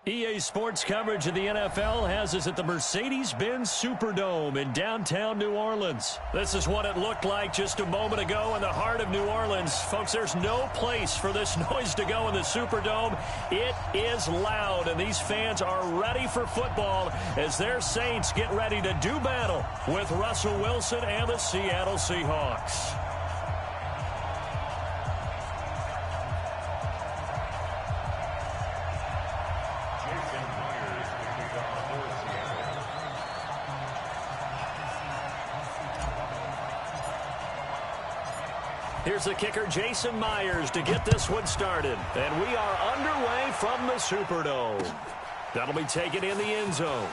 EA Sports coverage of the NFL has us at the Mercedes-Benz Superdome in downtown New Orleans. This is what it looked like just a moment ago in the heart of New Orleans. Folks, there's no place for this noise to go in the Superdome. It is loud, and these fans are ready for football as their Saints get ready to do battle with Russell Wilson and the Seattle Seahawks. Here's the kicker, Jason Myers, to get this one started. And we are underway from the Superdome. That'll be taken in the end zone.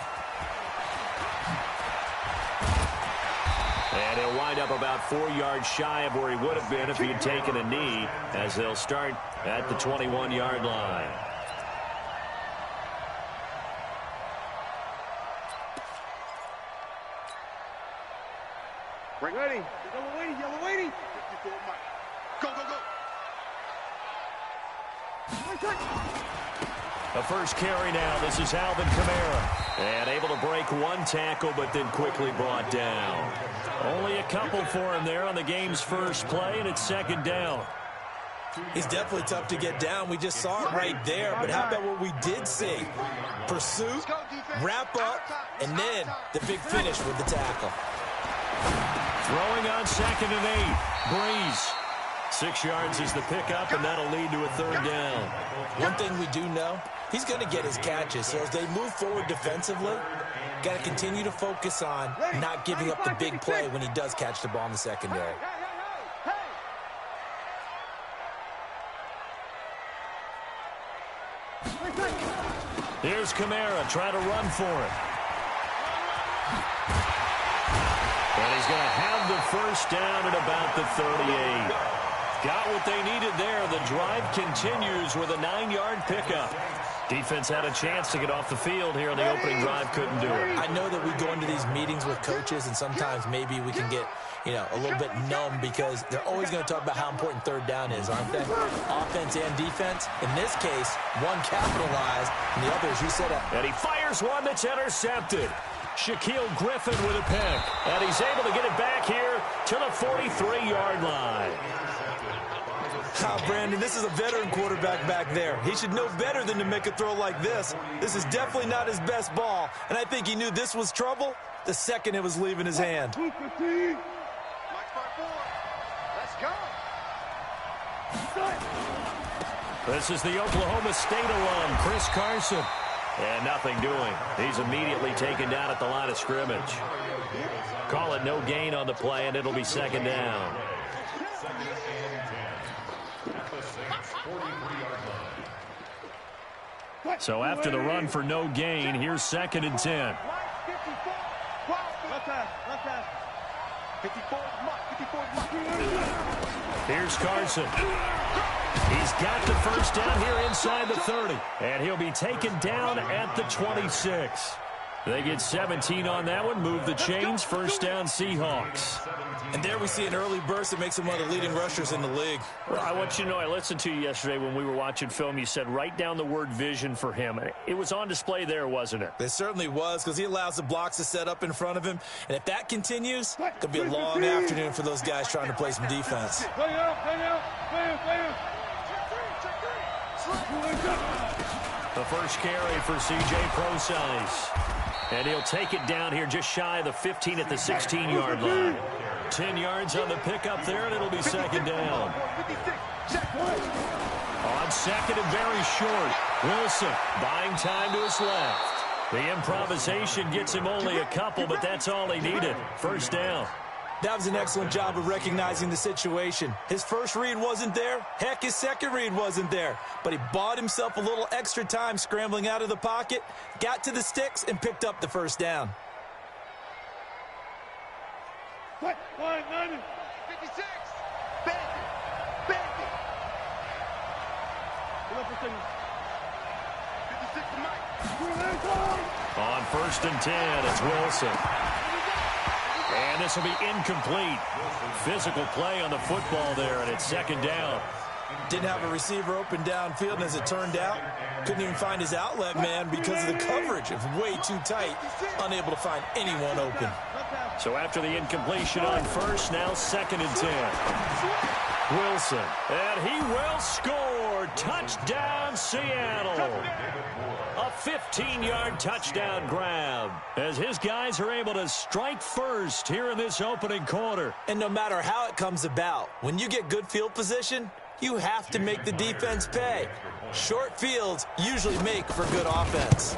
And he'll wind up about 4 yards shy of where he would have been if he had taken a knee, as they'll start at the 21-yard line. Ready. Yellow waiting. Go. A first carry now. This is Alvin Kamara. And able to break one tackle, but then quickly brought down. Only a couple for him there on the game's first play, and it's second down. He's definitely tough to get down. We just saw it right there. But how about what we did see? Pursuit, wrap up, and then the big finish with the tackle. Throwing on 2nd and 8. Breeze. 6 yards is the pickup, and that'll lead to a third down. One thing we do know, he's going to get his catches. So as they move forward defensively, got to continue to focus on not giving up the big play when he does catch the ball in the secondary. Here's Kamara trying to run for it. And he's going to have the first down at about the 38. Got what they needed there. The drive continues with a 9-yard pickup. Defense had a chance to get off the field here on the opening drive. Couldn't do it. I know that we go into these meetings with coaches, and sometimes maybe we can get, a little bit numb because they're always going to talk about how important third down is, aren't they? Offense and defense. In this case, one capitalized, and the other, as you said. And he fires one that's intercepted. Shaquille Griffin with a pick. And he's able to get it back here to the 43-yard line. Brandon, this is a veteran quarterback back there. He should know better than to make a throw like this. This is definitely not his best ball, and I think he knew this was trouble the second it was leaving his hand. 215. Let's go. This is the Oklahoma State alum, Chris Carson. And nothing doing. He's immediately taken down at the line of scrimmage. Call it no gain on the play, and it'll be second down. So after the run for no gain, here's 2nd and 10. Here's Carson. He's got the first down here inside the 30. And he'll be taken down at the 26. They get 17 on that one. Move the chains. First down, Seahawks. And there we see an early burst that makes him one of the leading rushers in the league. Well, I want you to know, I listened to you yesterday when we were watching film. You said write down the word vision for him. It was on display there, wasn't it? It certainly was, because he allows the blocks to set up in front of him. And if that continues, it could be a long afternoon for those guys trying to play some defense. The first carry for C.J. Prosise. And he'll take it down here just shy of the 15 at the 16-yard line. 10 yards on the pickup there, and it'll be second down. On second and very short, Wilson buying time to his left. The improvisation gets him only a couple, but that's all he needed. First down. That was an excellent job of recognizing the situation. His first read wasn't there. Heck, his second read wasn't there. But he bought himself a little extra time scrambling out of the pocket, got to the sticks, and picked up the first down. 56. Bend it. 56 to Mike. On 1st and 10, it's Wilson. And this will be incomplete. Physical play on the football there, and it's second down. Didn't have a receiver open downfield, and as it turned out, couldn't even find his outlet man because of the coverage. It was way too tight, unable to find anyone open. So after the incompletion on first, now 2nd and 10. Wilson, and he will score. Touchdown, Seattle. A 15-yard touchdown grab as his guys are able to strike first here in this opening quarter. And no matter how it comes about, when you get good field position, you have to make the defense pay. Short fields usually make for good offense.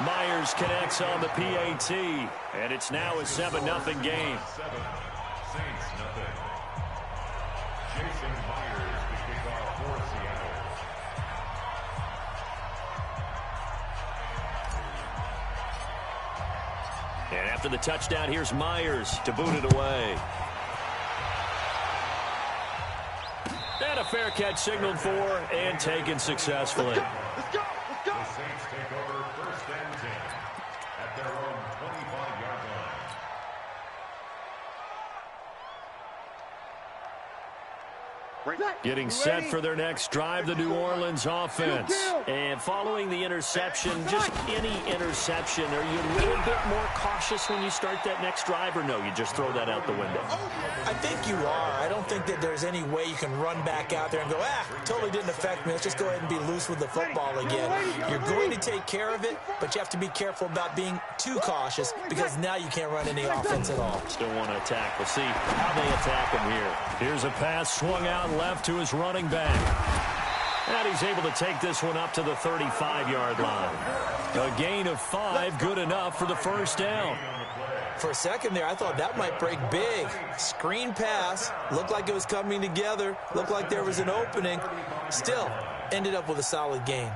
Myers connects on the PAT, and it's now a 7-0 game. Saints nothing. Jason Myers to kick off for Seattle. And after the touchdown, here's Myers to boot it away. And a fair catch signaled for and taken successfully. Let's go. The Saints take over 1st and 10 at their own 25-yard line. Getting set for their next drive, the New Orleans offense. And following the interception, just any interception, are you a little bit more cautious when you start that next drive, or no, you just throw that out the window? I think you are. I don't think that there's any way you can run back out there and go, totally didn't affect me. Let's just go ahead and be loose with the football again. You're going to take care of it, but you have to be careful about being too cautious because now you can't run any offense at all. Still want to attack. We'll see how they attack him here. Here's a pass swung out left to his running back. And he's able to take this one up to the 35-yard line. A gain of 5, good enough for the first down. For a second there, I thought that might break big. Screen pass, looked like it was coming together, looked like there was an opening. Still, ended up with a solid gain.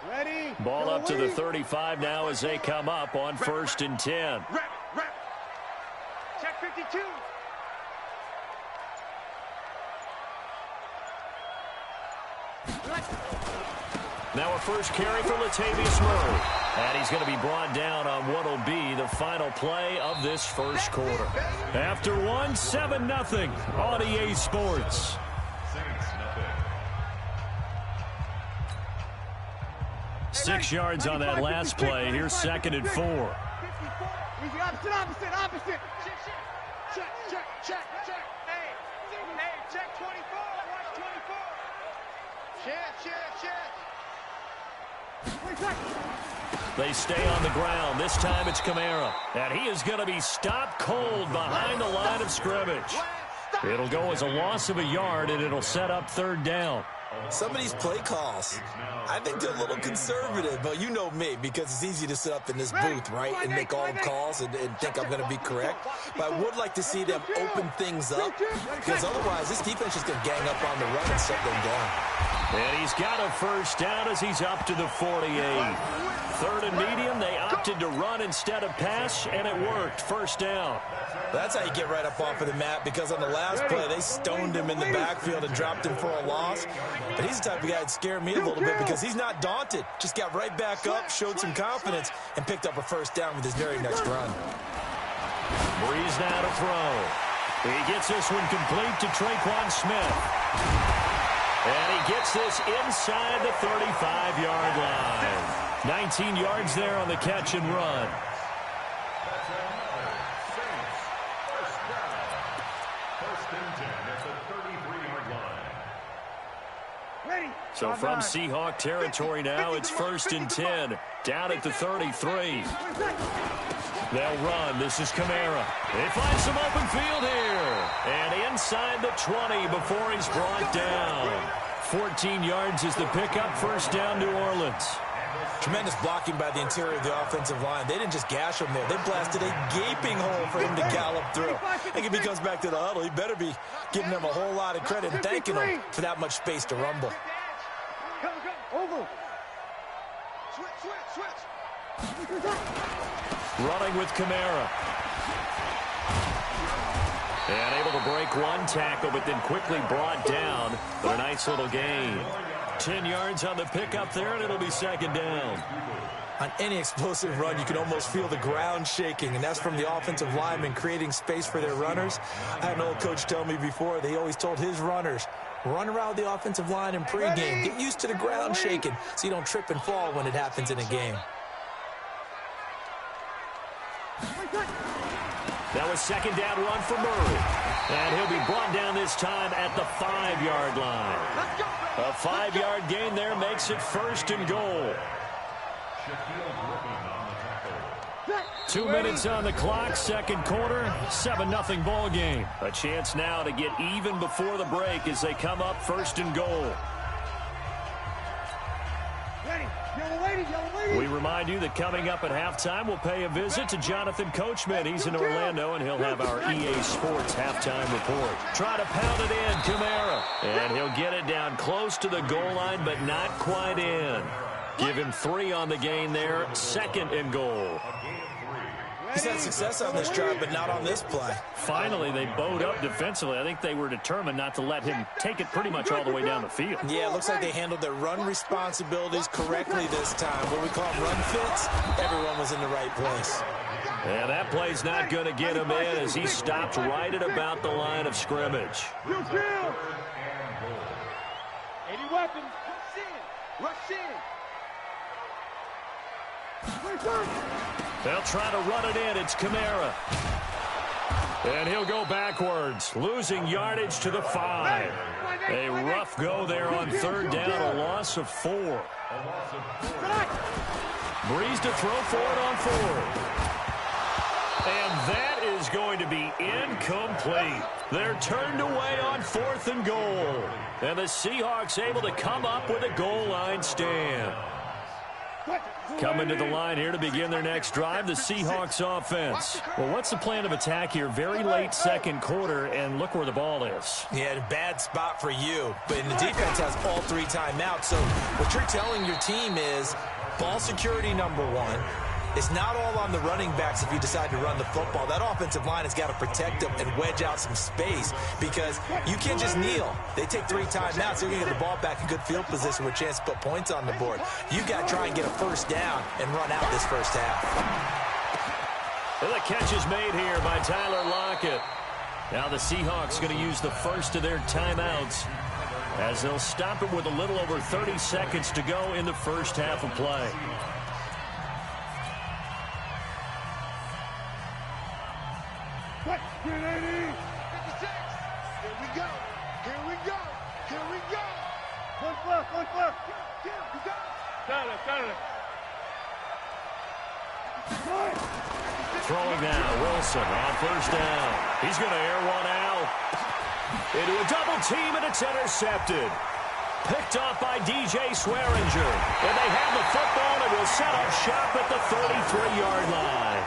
Ready? Ball up to the 35 now as they come up on 1st and 10. Rep. Check 52. Now a first carry for Latavius Murray. And he's going to be brought down on what will be the final play of this first quarter. After one, 7-0 on EA Sports. Saints nothing. 6 yards on that last play. Here's 2nd and 4. Easy, opposite. Check. Hey, check 24. Watch 24. Check. They stay on the ground. This time it's Kamara. And he is going to be stopped cold behind the line of scrimmage. It'll go as a loss of a yard, and it'll set up 3rd down. Some of these play calls, I think they're a little conservative, but you know me, because it's easy to sit up in this booth, right, and make all the calls and think I'm going to be correct. But I would like to see them open things up, because otherwise this defense is going to gang up on the run and shut them down. And he's got a first down as he's up to the 48. 3rd and medium, they opted to run instead of pass, and it worked. First down. That's how you get right up off of the mat, because on the last play, they stoned him in the backfield and dropped him for a loss. But he's the type of guy that scared me a little bit because he's not daunted. Just got right back up, showed some confidence, and picked up a first down with his very next run. Breeze now to throw. He gets this one complete to Traquan Smith. And he gets this inside the 35-yard line. 19 yards there on the catch and run. So from Seahawk territory now, it's 1st and 10. Down at the 33. They'll run. This is Kamara. They find some open field here. And inside the 20 before he's brought down. 14 yards is the pickup. First down, New Orleans. Tremendous blocking by the interior of the offensive line. They didn't just gash him there. They blasted a gaping hole for him to gallop through. I think if he comes back to the huddle, he better be giving them a whole lot of credit and thanking them for that much space to rumble. Come. Over. Switch. Running with Kamara. And able to break one tackle, but then quickly brought down for a nice little gain. 10 yards on the pickup there, and it'll be second down. On any explosive run, you can almost feel the ground shaking, and that's from the offensive linemen creating space for their runners. I had an old coach tell me before, they always told his runners, run around the offensive line in pregame. Get used to the ground shaking so you don't trip and fall when it happens in a game. That was second down run for Murray. And he'll be brought down this time at the 5-yard line. A 5-yard gain there makes it first and goal. 2 minutes on the clock, second quarter, 7-0 ball game. A chance now to get even before the break as they come up first and goal. We remind you that coming up at halftime, we'll pay a visit to Jonathan Coachman. He's in Orlando, and he'll have our EA Sports halftime report. Try to pound it in, Kamara. And he'll get it down close to the goal line, but not quite in. Give him 3 on the gain there, second and goal. He's had success on this drive, but not on this play. Finally, they bowed up defensively. I think they were determined not to let him take it pretty much all the way down the field. Yeah, it looks like they handled their run responsibilities correctly this time. What we call run fits, everyone was in the right place. And that play's not going to get him in as he stopped right at about the line of scrimmage. 80 weapons. Rush in. They'll try to run it in. It's Kamara. And he'll go backwards, losing yardage to the 5. A rough go there on third down, a loss of 4. Breeze to throw for it on 4th. And that is going to be incomplete. They're turned away on 4th and goal. And the Seahawks able to come up with a goal line stand. Coming to the line here to begin their next drive, the Seahawks offense. Well, what's the plan of attack here? Very late second quarter, and look where the ball is. Yeah, a bad spot for you. But the defense has all 3 timeouts. So what you're telling your team is ball security number 1. It's not all on the running backs if you decide to run the football. That offensive line has got to protect them and wedge out some space because you can't just kneel. They take 3 timeouts. They're going to get the ball back in good field position with a chance to put points on the board. You've got to try and get a first down and run out this first half. And the catch is made here by Tyler Lockett. Now the Seahawks going to use the first of their timeouts as they'll stop it with a little over 30 seconds to go in the first half of play. Here we go. Here we go. Here we go. One left. Got it. Throwing now, Wilson on first down. He's going to air one out. Into a double team, and it's intercepted. Picked off by DJ Swearinger. And they have the football and will set up shop at the 33-yard line.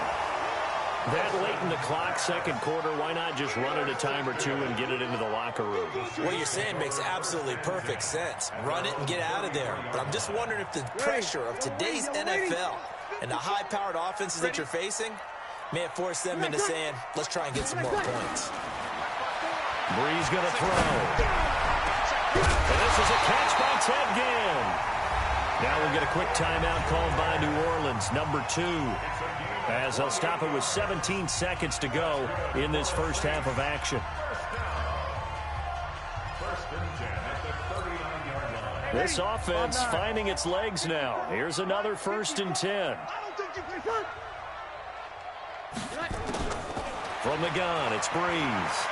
That late in the clock, second quarter, why not just run it a time or 2 and get it into the locker room? What you're saying makes absolutely perfect sense. Run it and get out of there. But I'm just wondering if the pressure of today's NFL and the high-powered offenses that you're facing may have forced them into saying, let's try and get some more points. Breeze going to throw. And this is a catch by Ted Ginn. Now we'll get a quick timeout called by New Orleans, number 2. As they'll stop it with 17 seconds to go in this first half of action. This offense finding its legs now. Here's another 1st and 10. From the gun, it's Breeze.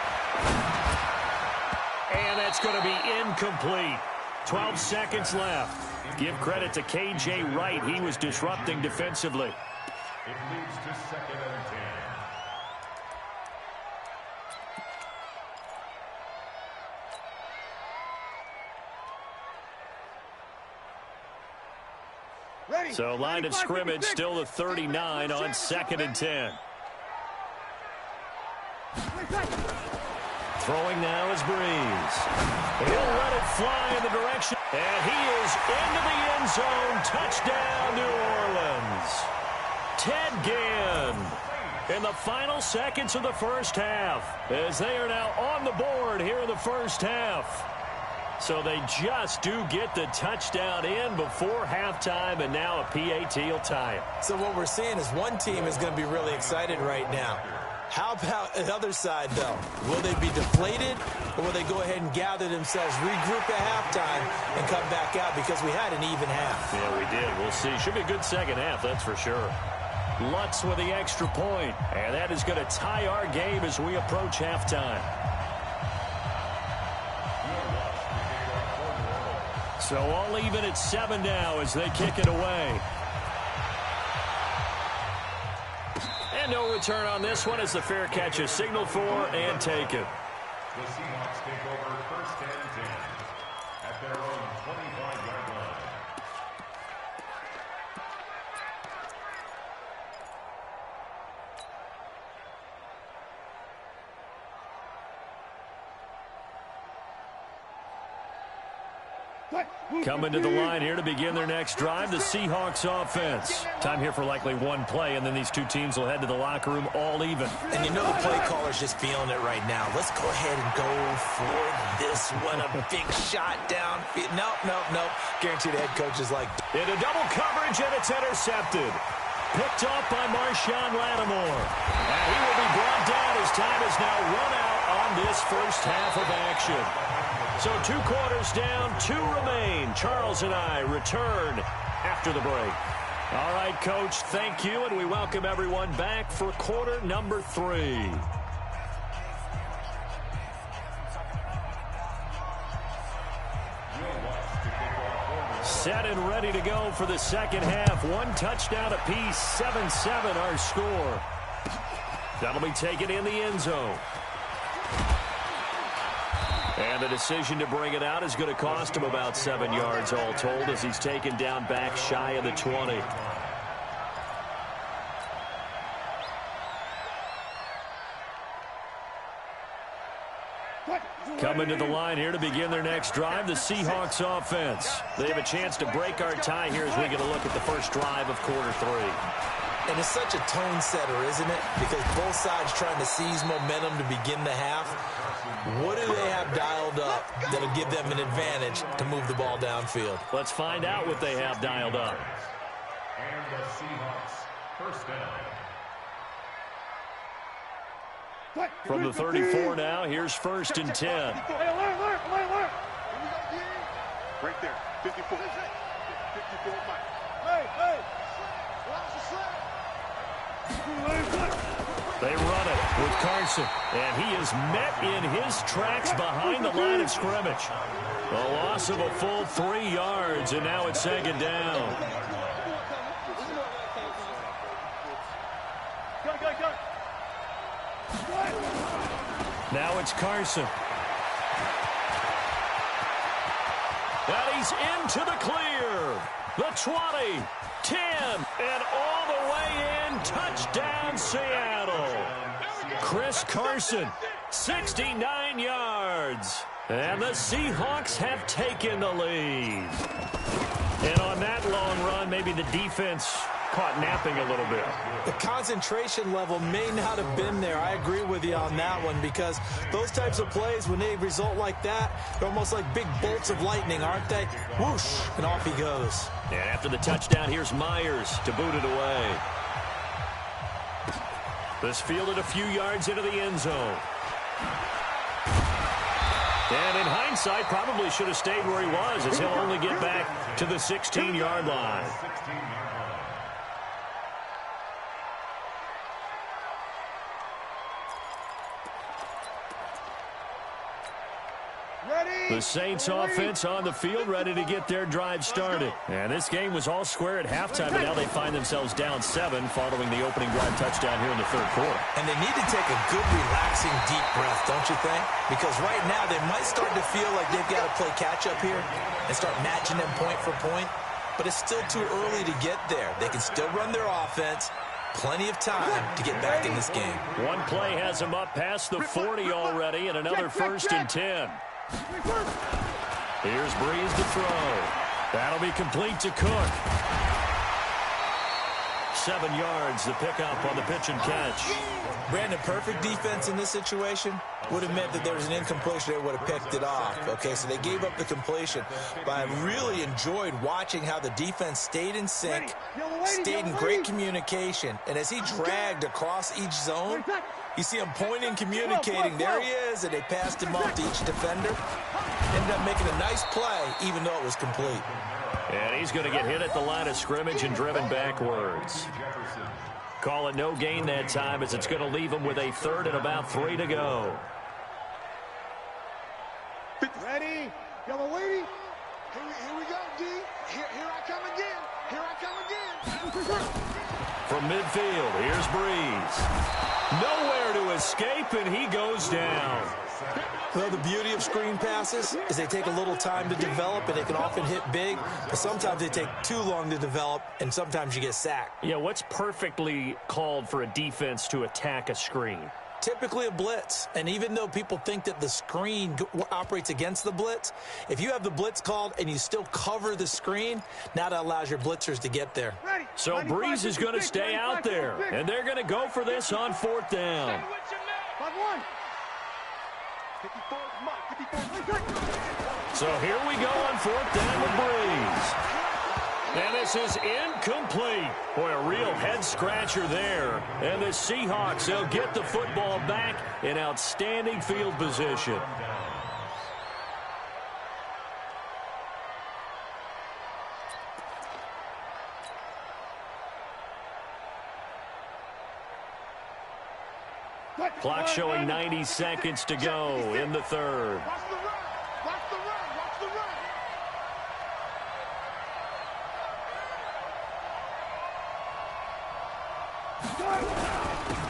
And that's going to be incomplete. 12 seconds left. Give credit to K.J. Wright. He was disrupting defensively. It leads to 2nd and 10. So line of scrimmage still the 39 on 2nd and 10. Throwing now is Breeze. He'll let it fly in the direction. And he is into the end zone. Touchdown, New Orleans. Ted Ginn in the final seconds of the first half as they are now on the board here in the first half. So they just do get the touchdown in before halftime, and now a PAT will tie it. So what we're seeing is one team is going to be really excited right now. How about the other side, though? Will they be deflated, or will they go ahead and gather themselves, regroup at halftime, and come back out because we had an even half? Yeah, we did. We'll see. Should be a good second half, that's for sure. Lutz with the extra point, and that is going to tie our game as we approach halftime. So all even at 7 now as they kick it away. And no return on this one as the fair catch is signaled for and taken. The Seahawks take over first and 10 at their own 25-yard line. Coming to the line here to begin their next drive, the Seahawks offense. Time here for likely one play, and then these two teams will head to the locker room all even. And you know the play caller's just feeling it right now. Let's go ahead and go for this one. A big shot down. Nope. Guarantee the head coach is like... Into double coverage, and it's intercepted. Picked off by Marshawn Lattimore. And he will be brought down as time is now run out on this first half of action. So 2 quarters down, 2 remain. Charles and I return after the break. All right, Coach, thank you, and we welcome everyone back for quarter number 3. Set and ready to go for the second half. 1 touchdown apiece, 7-7 our score. That'll be taken in the end zone. And the decision to bring it out is going to cost him about 7 yards all told as he's taken down back shy of the 20. Coming to the line here to begin their next drive, the Seahawks offense. They have a chance to break our tie here as we get a look at the first drive of quarter 3. And it's such a tone setter, isn't it? Because both sides trying to seize momentum to begin the half. What do they have dialed up that'll give them an advantage to move the ball downfield? Let's find out what they have dialed up. And the Seahawks first down. From the 34 now, here's first and 10. Right there, 54. 54, Mike. Hey! They run it with Carson, and he is met in his tracks behind the line of scrimmage. A loss of a full 3 yards, and now it's second down. Now it's Carson. And he's into the clear. The 20, 10, and all the way in. Touchdown, Seattle. Chris Carson, 69 yards. And the Seahawks have taken the lead. And on that long run, maybe the defense caught napping a little bit. The concentration level may not have been there. I agree with you on that one because those types of plays, when they result like that, they're almost like big bolts of lightning, aren't they? Whoosh, and off he goes. And after the touchdown, here's Myers to boot it away. This fielded a few yards into the end zone. And in hindsight, probably should have stayed where he was as he'll only get back to the 16-yard line. The Saints offense on the field ready to get their drive started. And this game was all square at halftime, but now they find themselves down 7 following the opening drive touchdown here in the third quarter. And they need to take a good, relaxing, deep breath, don't you think? Because right now they might start to feel like they've got to play catch-up here and start matching them point for point. But it's still too early to get there. They can still run their offense. Plenty of time to get back in this game. One play has them up past the 40 already, and another first and 10. Here's Breeze to throw. That'll be complete to Cook. 7 yards, the pickup on the pitch and catch. Brandon, perfect defense in this situation would have meant that there was an incompletion. They would have picked it off. Okay, so they gave up the completion. But I really enjoyed watching how the defense stayed in sync, stayed in great communication. And as he dragged across each zone, you see him pointing, communicating. There he is, and they passed him off to each defender. Ended up making a nice play, even though it was complete. And he's going to get hit at the line of scrimmage and driven backwards. Call it no gain that time, as it's going to leave him with a 3rd and about 3 to go. Ready? Yellow lady. Here we go, D. Here I come again. Here I come again. From midfield, here's Breeze. Nowhere to escape, and he goes down. Well, the beauty of screen passes is they take a little time to develop, and they can often hit big, but sometimes they take too long to develop, and sometimes you get sacked. Yeah, what's perfectly called for a defense to attack a screen? Typically a blitz, and even though people think that the screen operates against the blitz, if you have the blitz called and you still cover the screen, now that allows your blitzers to get there. So Breeze is going to stay out there, and they're going to go for this on 4th down. So here we go on 4th down with Breeze. And this is incomplete. Boy, a real head-scratcher there. And the Seahawks, they'll get the football back in outstanding field position. Clock showing 90 seconds to go in the 3rd. Watch the run. Watch the run. Watch the run.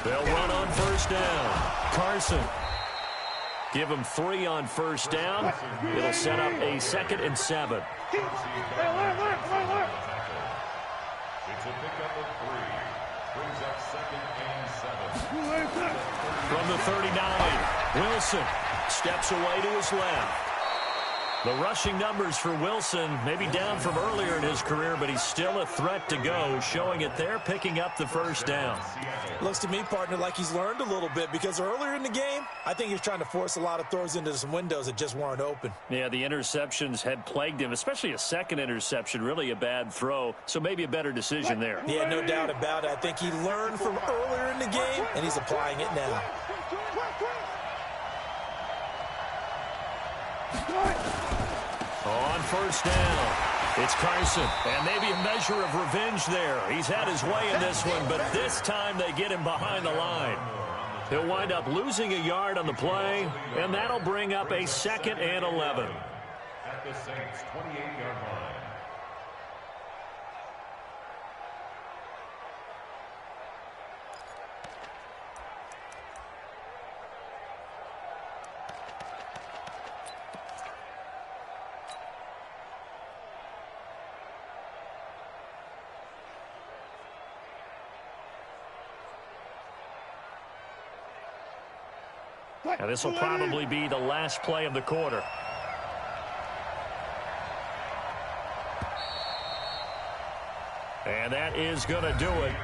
They'll run on 1st down. Carson. Give him 3 on 1st down. It'll set up a 2nd and 7. It's a pickup of 3. Brings up 2nd and 7. From the 39, Wilson steps away to his left. The rushing numbers for Wilson maybe down from earlier in his career, but he's still a threat to go, showing it there, picking up the 1st down. Looks to me, partner, like he's learned a little bit, because earlier in the game, I think he was trying to force a lot of throws into some windows that just weren't open. Yeah, the interceptions had plagued him, especially a 2nd interception, really a bad throw, so maybe a better decision there. Yeah, no doubt about it. I think he learned from earlier in the game, and he's applying it now. On 1st down, it's Carson, and maybe a measure of revenge there. He's had his way in this one, but this time they get him behind the line. He'll wind up losing a yard on the play, and that'll bring up a 2nd and 11. At the Saints' 28-yard line. Now, this will probably be the last play of the quarter. And that is going to do it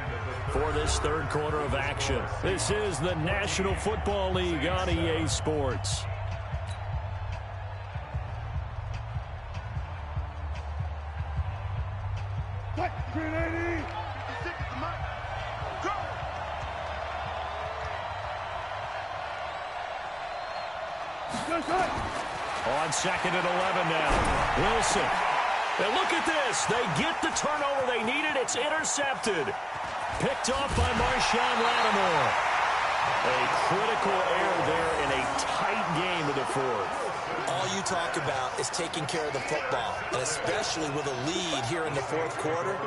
for this 3rd quarter of action. This is the National Football League on EA Sports. On 2nd and 11 now. Wilson. And look at this. They get the turnover they needed. It's intercepted. Picked off by Marshawn Lattimore. A critical error there in a tight game of the 4th. All you talk about is taking care of the football, and especially with a lead here in the 4th quarter,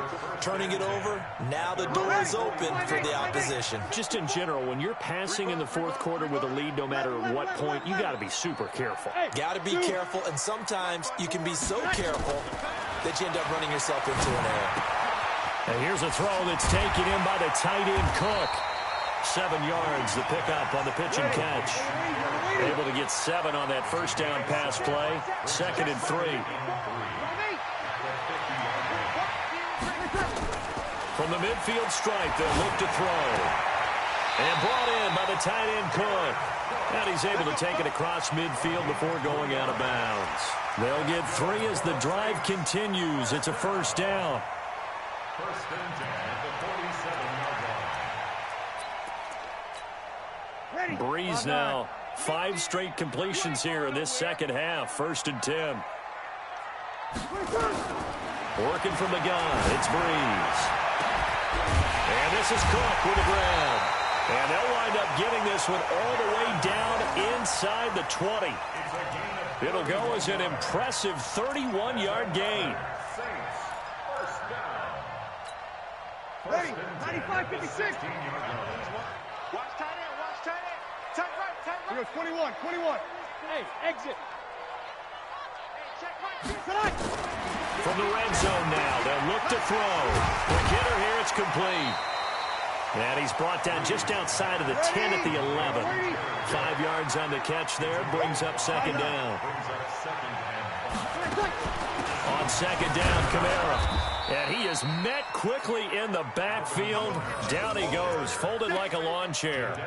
turning it over, now the door is open for the opposition. Just in general, when you're passing in the 4th quarter with a lead, no matter what point, you got to be super careful. Got to be careful, and sometimes you can be so careful that you end up running yourself into an error. And here's a throw that's taken in by the tight end Cook. 7 yards, the pickup on the pitch and catch. Able to get 7 on that 1st down pass play. 2nd and 3. From the midfield stripe, they'll look to throw. And brought in by the tight end Cook. And he's able to take it across midfield before going out of bounds. They'll get 3 as the drive continues. It's a first down. First and 10 at the 47-yard line. Breeze now. 5 straight completions here in this second half. First and 10. Working from the gun. It's Breeze. And this is Cook with the grab. And they'll wind up getting this one all the way down inside the 20. It'll go as an impressive 31-yard gain. Saints, first down. Ready, 95, 56. Watch tight end, watch tight end. Tight right. Yo, 21. Hey, exit. Hey, check right. From the red zone now, they'll look to throw. The kidder here, it's complete. And he's brought down just outside of the 10 at the 11. 5 yards on the catch there, brings up second down. On second down, Kamara. And he is met quickly in the backfield. Down he goes, folded like a lawn chair.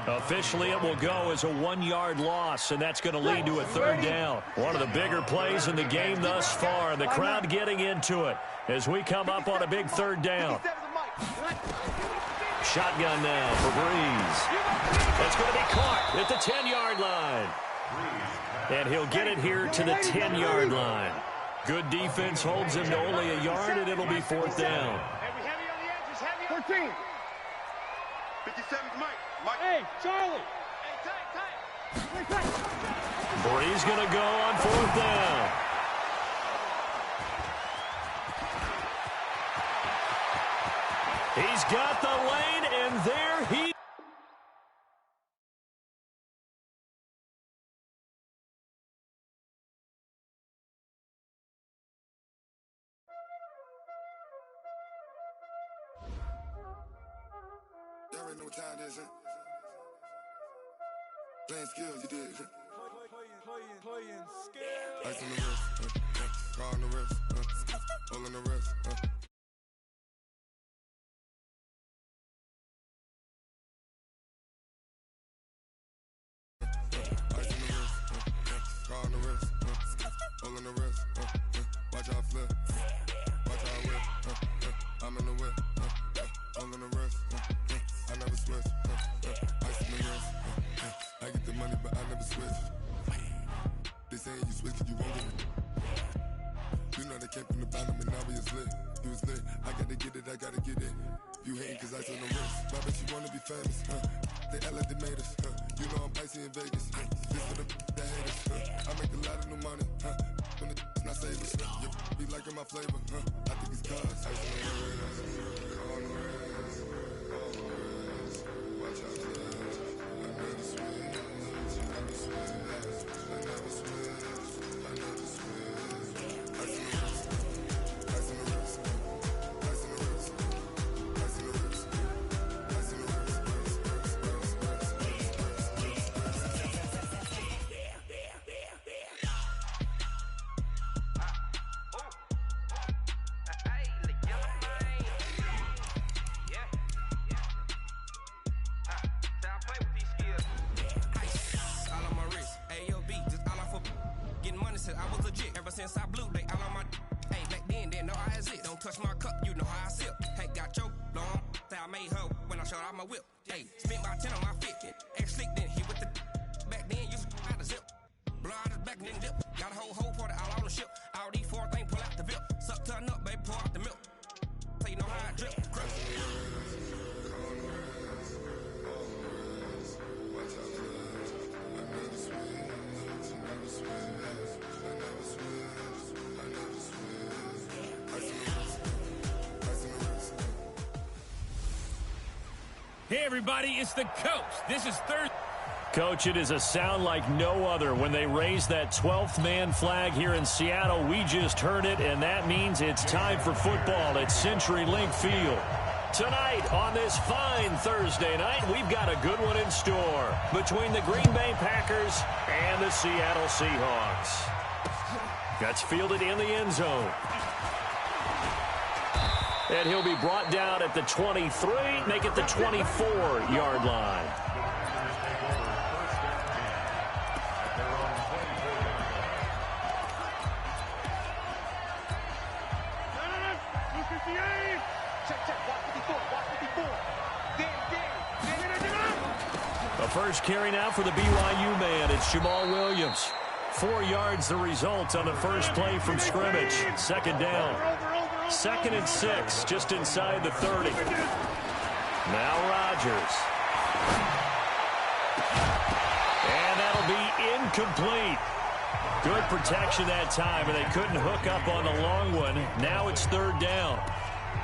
Officially, it will go as a 1-yard loss, and that's going to lead to a third down. One of the bigger plays in the game thus far, and the crowd getting into it as we come up on a big third down. Shotgun now for Breeze. That's going to be caught at the 10-yard line. And he'll get it here to the 10-yard line. Good defense holds him to only a yard, and it'll be fourth down. Heavy on the edges, heavy on 13. 57's Mike. Hey, Charlie. Hey, tight. Breeze going to go on fourth down. He's got the lane, and there he is. Y'all already know what time it is, huh? Playing skills, you did. Playing skills. Ice on the wrist, car on the wrist, hole in the wrist, Ice on the wrist, car on the wrist, hole in the wrist, watch how I flip, watch how I whip, I'm in the whip, hole in the wrist, I never switch, ice on the wrist, I get the money but I never switch. They saying you switch 'cause you won't get it. You know they came from the bottom and now we is lit. You was lit, I gotta get it, I gotta get it. You hating 'cause ice on the wrist. Why bet you wanna be famous, They act like they made us, You know I'm icy in Vegas, This for the that hate us, I make a lot of new money, When the not save us, You be liking my flavor, I think it's cause ice on the wrist, on the wrist, on the wrist. Watch out, I never switch, I never switch, I never switch, I never switch. Ice on the wrist, ice on the wrist, ice on the wrist, ice on the wrist, ice on the wrist, all on my wrist, AOB, just all off of getting money since I was legit. Ever since I blew, they all on my hey, back then, didn't know I exist. Don't touch my cup, you know how I sip. Hey, got choked long, say I made her when I showed out my whip. Hey, spent about 10 on my fit, ex-slick, then hit with the back then, used to out the zip. Blow out his back and then dip. Got a whole party all on the ship. All these 4 things, pull out the VIP. Suck, turn up, baby, pour out the milk. So you know how I drip. Crap. Hey, everybody, it's the coach. This is third. Coach, it is a sound like no other when they raise that 12th man flag here in Seattle. We just heard it, and that means it's time for football at CenturyLink Field. Tonight, on this fine Thursday night, we've got a good one in store between the Green Bay Packers and the Seattle Seahawks. That's fielded in the end zone. And he'll be brought down at the 23, make it the 24-yard line. A first carry now for the BYU man. It's Jamal Williams. 4 yards the result on the first play from scrimmage. Second down. 2nd and 6, just inside the 30. Now Rodgers. And that'll be incomplete. Good protection that time, and they couldn't hook up on the long one. Now it's 3rd down.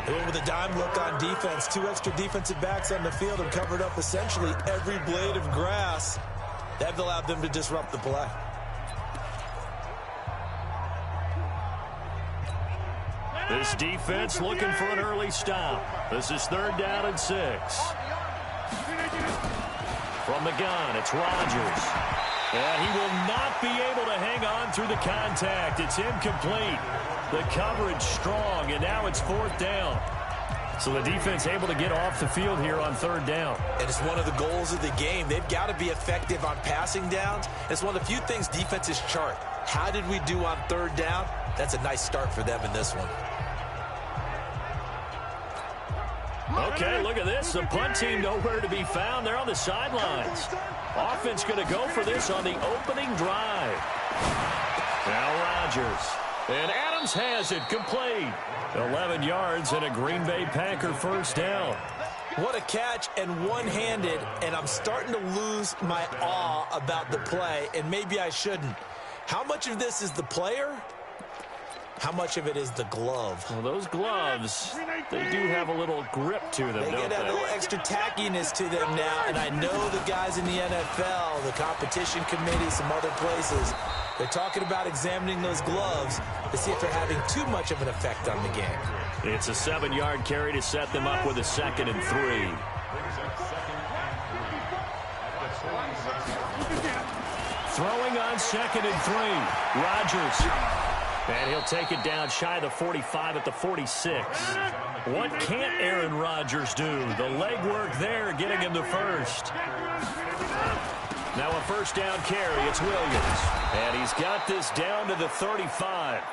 They went with a dime look on defense. 2 extra defensive backs on the field and covered up essentially every blade of grass. That allowed them to disrupt the play. This defense looking for an early stop. This is 3rd down and 6. From the gun, it's Rodgers. And he will not be able to hang on through the contact. It's incomplete. The coverage strong, and now it's 4th down. So the defense able to get off the field here on 3rd down. And it's one of the goals of the game. They've got to be effective on passing downs. It's one of the few things defenses chart. How did we do on 3rd down? That's a nice start for them in this one. Okay, look at this. The punt team nowhere to be found. They're on the sidelines. Offense going to go for this on the opening drive. Now Rodgers. And Adams has it complete. 11 yards and a Green Bay Packer first down. What a catch, and one-handed, and I'm starting to lose my awe about the play, and maybe I shouldn't. How much of this is the player? How much of it is the glove? Well, those gloves, they do have a little grip to them, They don't get a little extra tackiness to them now, and I know the guys in the NFL, the competition committee, some other places, they're talking about examining those gloves to see if they're having too much of an effect on the game. It's a 7-yard carry to set them up with a 2nd and 3. Throwing on 2nd and 3. Rodgers. And he'll take it down shy of the 45 at the 46. What can't Aaron Rodgers do? The legwork there getting him the first. Now a first down carry. It's Williams. And he's got this down to the 35.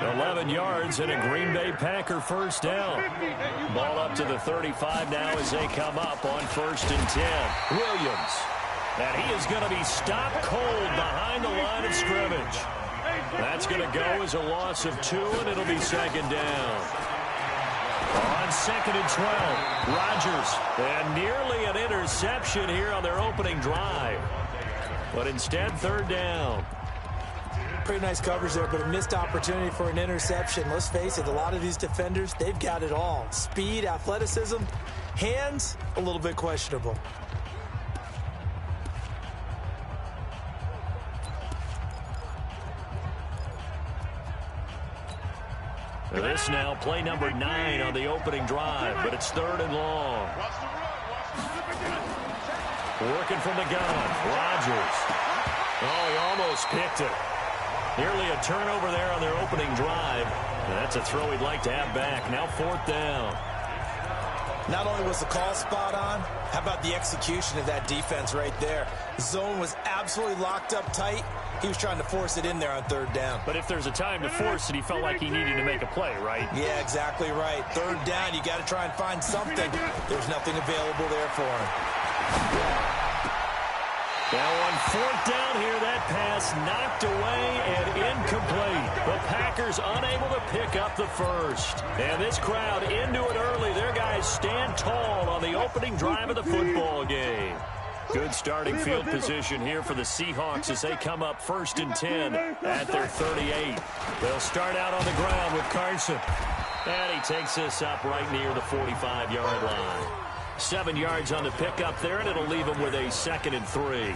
11 yards and a Green Bay Packer first down. Ball up to the 35 now as they come up on 1st and 10. Williams. And he is going to be stopped cold behind the line of scrimmage. That's going to go as a loss of 2, and it'll be 2nd down. On 2nd and 12, Rodgers. And nearly an interception here on their opening drive. But instead, 3rd down. Pretty nice coverage there, but a missed opportunity for an interception. Let's face it, a lot of these defenders, they've got it all. Speed, athleticism, hands, a little bit questionable. This now play number 9 on the opening drive, but it's 3rd and long. Working from the gun, Rodgers. Oh, he almost picked it. Nearly a turnover there on their opening drive. And that's a throw he'd like to have back. Now 4th down. Not only was the call spot on, how about the execution of that defense right there? The zone was absolutely locked up tight. He was trying to force it in there on 3rd down. But if there's a time to force it, he felt like he needed to make a play, right? Yeah, exactly right. 3rd down, you got to try and find something. There's nothing available there for him. Now on 4th down here, that pass knocked away and incomplete. The Packers unable to pick up the first. And this crowd into it early. Their guys stand tall on the opening drive of the football game. Good starting field position here for the Seahawks as they come up 1st and 10 at their 38. They'll start out on the ground with Carson. And he takes this up right near the 45-yard line. 7 yards on the pickup there, and it'll leave him with a 2nd and 3.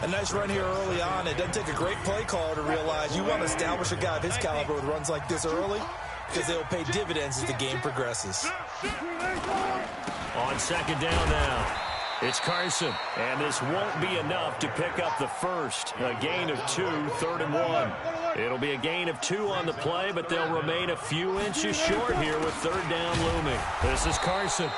A nice run here early on. It doesn't take a great play caller to realize you want to establish a guy of his caliber with runs like this early because they'll pay dividends as the game progresses. On 2nd down now. It's Carson, and this won't be enough to pick up the first. A gain of 2, 3rd and 1. It'll be a gain of 2 on the play, but they'll remain a few inches short here with third down looming. This is Carson.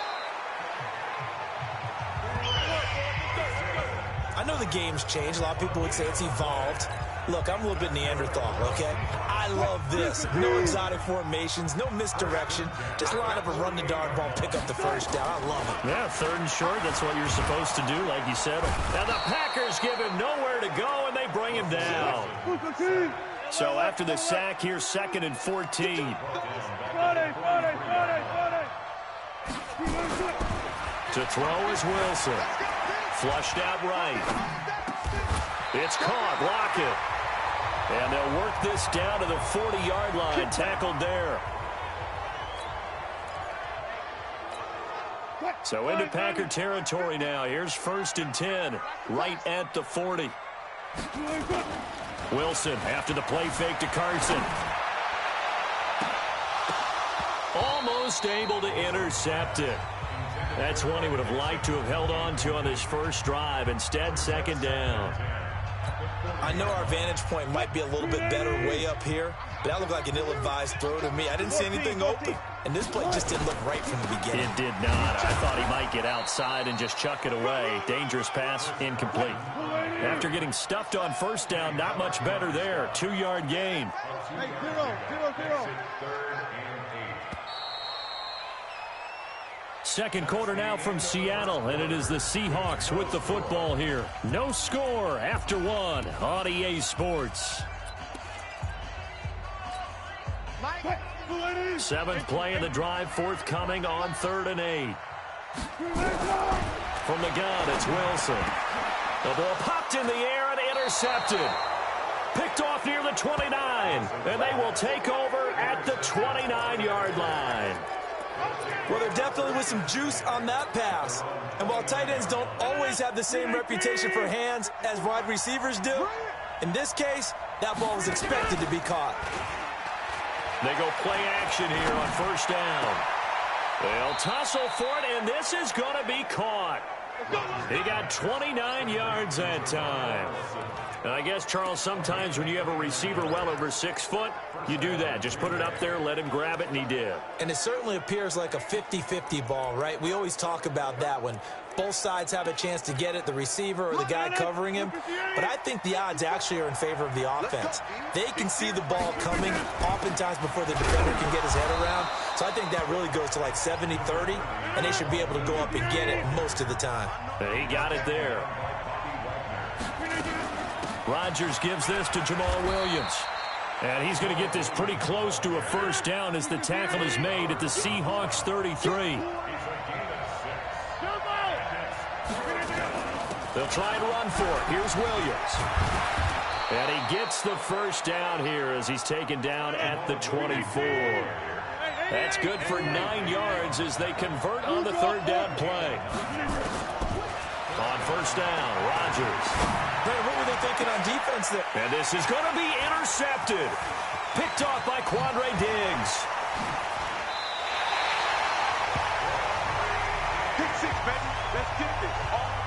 I know the game's changed. A lot of people would say it's evolved. Look, I'm a little bit Neanderthal, okay? I love this. No exotic formations, no misdirection. Just line up and run the darn ball, pick up the first down. I love it. Yeah, third and short. That's what you're supposed to do, like you said. Now the Packers give him nowhere to go, and they bring him down. So after the sack here, 2nd and 14. To throw is Wilson. Flushed out right. It's caught. Lockett. And they'll work this down to the 40-yard line. Tackled there. So into Packer territory now. Here's 1st and 10. Right at the 40. Wilson after the play fake to Carson. Almost able to intercept it. That's one he would have liked to have held on to on his first drive. Instead, 2nd down. I know our vantage point might be a little bit better way up here, but that looked like an ill-advised throw to me. I didn't see anything open, and this play just didn't look right from the beginning. It did not. I thought he might get outside and just chuck it away. Dangerous pass, incomplete. After getting stuffed on first down, not much better there. 2-yard gain. Hey, 0-0-0. Second quarter now from Seattle, and it is the Seahawks with the football here. No score after 1 on EA Sports. 7th play of the drive, forthcoming on 3rd and 8. From the gun, it's Wilson. The ball popped in the air and intercepted. Picked off near the 29, and they will take over at the 29-yard line. Well, there definitely was some juice on that pass. And while tight ends don't always have the same reputation for hands as wide receivers do, in this case, that ball was expected to be caught. They go play action here on first down. They'll tussle for it, and this is going to be caught. He got 29 yards that time. And I guess, Charles, sometimes when you have a receiver well over 6 foot, you do that. Just put it up there, let him grab it, and he did. And it certainly appears like a 50-50 ball, right? We always talk about that when both sides have a chance to get it, the receiver or the guy covering him. But I think the odds actually are in favor of the offense. They can see the ball coming oftentimes before the defender can get his head around. So I think that really goes to like 70-30, and they should be able to go up and get it most of the time. He got it there. Rodgers gives this to Jamal Williams. And he's going to get this pretty close to a first down as the tackle is made at the Seahawks 33. They'll try and run for it. Here's Williams. And he gets the first down here as he's taken down at the 24. That's good for 9 yards as they convert on the third down play. On first down, Rodgers. What were they thinking on defense there? And this is going to be intercepted. Picked off by Quandre Diggs. Pick 6, baby. Let's get this.